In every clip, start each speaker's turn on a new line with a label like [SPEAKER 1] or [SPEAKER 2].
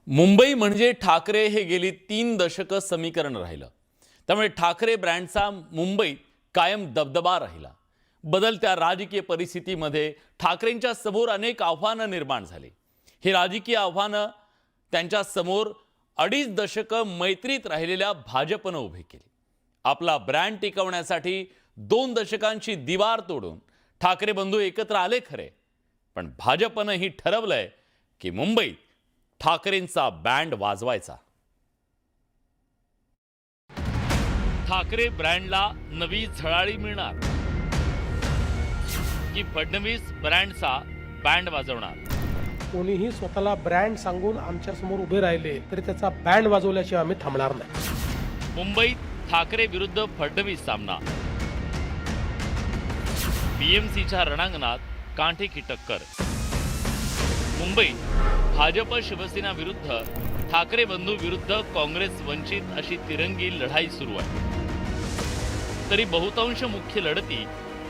[SPEAKER 1] मुंबई म्हणजे ठाकरे हे गेली 3 दशकं समीकरण राहिलं। त्यामुळे ठाकरे ब्रँडचा मुंबईत कायम दबदबा राहिला। बदलत्या राजकीय परिस्थितीमध्ये ठाकरेंच्या समोर अनेक आव्हानं निर्माण झाली। ही राजकीय आव्हानं त्यांच्या समोर 2.5 दशकं मैत्रीत राहिलेल्या भाजपनं उभी केली। आपला ब्रँड टिकवण्यासाठी 2 दशकांची दिवार तोडून ठाकरे बंधू एकत्र आले खरे, पण भाजपनं ही ठरवलंय की मुंबईत ठाकरेंचा बँड वाजवायचा। ठाकरे ब्रँडला नवी झळाळी मिळणार की फडणवीस ब्रँडचा बँड वाजवणार?
[SPEAKER 2] कोणीही स्वतःला ब्रँड सांगून आमच्या समोर उभे राहिले तरी त्याचा बँड वाजवल्याशिवाय आम्ही थांबणार नाही।
[SPEAKER 1] मुंबईत ठाकरे विरुद्ध फडणवीस सामना। बीएमसीच्या रणांगणात कांटे की टक्कर। मुंबईत भाजप शिवसेना विरुद्ध ठाकरे बंधू विरुद्ध काँग्रेस वंचित अशी तिरंगी लढाई सुरू आहे। तरी बहुतांश मुख्य लढती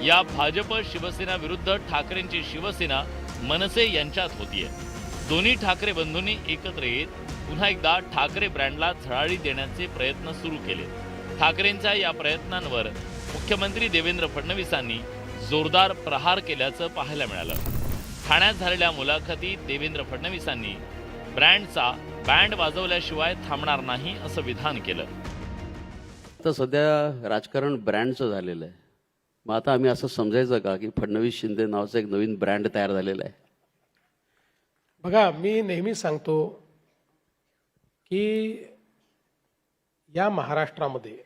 [SPEAKER 1] या भाजप शिवसेना विरुद्ध ठाकरेंची शिवसेना मनसे यांच्यात होतीये। दोन्ही ठाकरे बंधूंनी एकत्र येत पुन्हा एकदा ठाकरे ब्रँडला झळाळी देण्याचे प्रयत्न सुरू केले। ठाकरेंच्या या प्रयत्नांवर मुख्यमंत्री देवेंद्र फडणवीसांनी जोरदार प्रहार केल्याचं पाहायला मिळालं। ठाण्यात झालेल्या मुलाखतीत देवेंद्र फडणवीसांनी ब्रँडचा बँड वाजवल्याशिवाय थांबणार नाही असं विधान केलं।
[SPEAKER 3] आता सध्या राजकारण ब्रँडचं झालेलं आहे। मग आता आम्ही असं समजायचं का की फडणवीस शिंदे नावाचा एक नवीन ब्रँड तयार झालेला आहे?
[SPEAKER 2] बघा, मी नेहमी सांगतो की या महाराष्ट्रामध्ये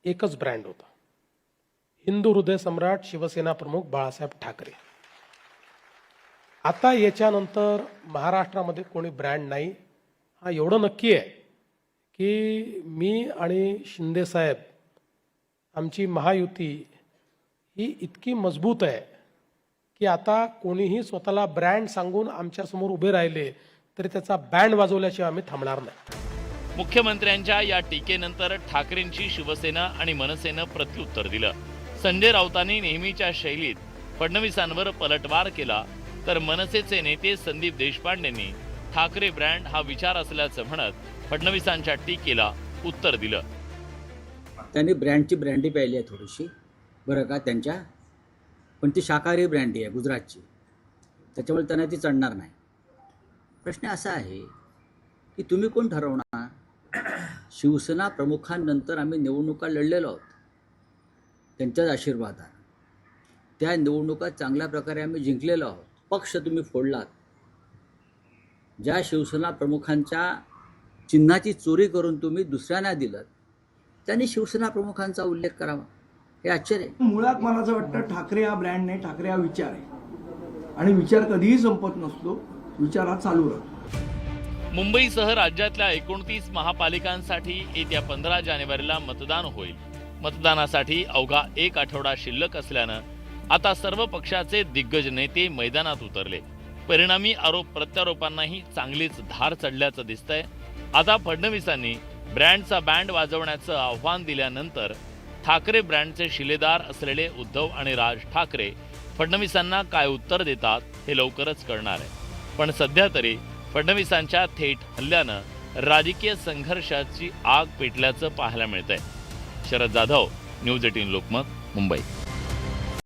[SPEAKER 2] एकच ब्रँड होता, हिंदू हृदय सम्राट शिवसेना प्रमुख बाळासाहेब ठाकरे। आता याच्यानंतर महाराष्ट्रामध्ये कोणी ब्रँड नाही। हा एवढं नक्की आहे की मी आणि शिंदे साहेब आमची महायुती ही इतकी मजबूत आहे की आता कोणीही स्वतःला ब्रँड सांगून आमच्या समोर उभे राहिले तरी त्याचा बँड वाजवल्याशिवाय आम्ही थांबणार नाही।
[SPEAKER 1] मुख्यमंत्र्यांच्या या टीकेनंतर ठाकरेंची शिवसेना आणि मनसेनं प्रत्युत्तर दिलं। संजय राऊतांनी नेहमीच्या शैलीत फडणवीसांवर पलटवार केला, तर मनसेचे नेते संदीप देशपांडेंनी ठाकरे ब्रँड हा विचार असल्याचं म्हणत फडणवीसांच्या टीकेला उत्तर दिलं।
[SPEAKER 4] त्यांनी ब्रँडची ब्रँडी पाहिली आहे थोडीशी, बरं का, त्यांच्या, पण ती शाकाहारी ब्रँडी आहे गुजरातची, त्याच्यामुळे त्यांना ती चढणार नाही। प्रश्न असा आहे की तुम्ही कोण ठरवणार? शिवसेना प्रमुखांनंतर आम्ही निवडणुका लढलेलो आहोत त्यांच्याच आशीर्वादाने। त्या निवडणुका चांगल्या प्रकारे आम्ही जिंकलेलो आहोत। पक्ष तुम्ही फोडलात। ज्या शिवसेना प्रमुखांच्या चिन्हाची चोरी करून तुम्ही दुसऱ्यांना दिलं, त्यांनी शिवसेना प्रमुखांचा उल्लेख करावा, हे आश्चर्य आहे।
[SPEAKER 5] मुळात मला असं वाटतं ठाकरे हा ब्रँड नाही, ठाकरे हा विचार आहे आणि विचार कधीही संपत नसतो, विचार हा चालू राहतो।
[SPEAKER 1] मुंबईसह राज्यातल्या 29 महापालिकांसाठी येत्या 15 जानेवारीला मतदान होईल। मतदानासाठी अवघा 1 आठवडा शिल्लक असल्यानं आता सर्व पक्षाचे दिग्गज नेते मैदानात उतरले। परिणामी आरोप प्रत्यारोपांनाही चांगलीच धार चढल्याचं दिसतंय। आता फडणवीसांनी ब्रँडचा बँड वाजवण्याचं आव्हान दिल्यानंतर ठाकरे ब्रँडचे शिलेदार असलेले उद्धव आणि राज ठाकरे फडणवीसांना काय उत्तर देतात हे लवकरच कळणार आहे। पण सध्या तरी फडणवीसांच्या थेट हल्ल्यानं राजकीय संघर्षाची आग पेटल्याचं पाहायला मिळतंय। शरद जाधव, न्यूज 18 लोकमत, मुंबई।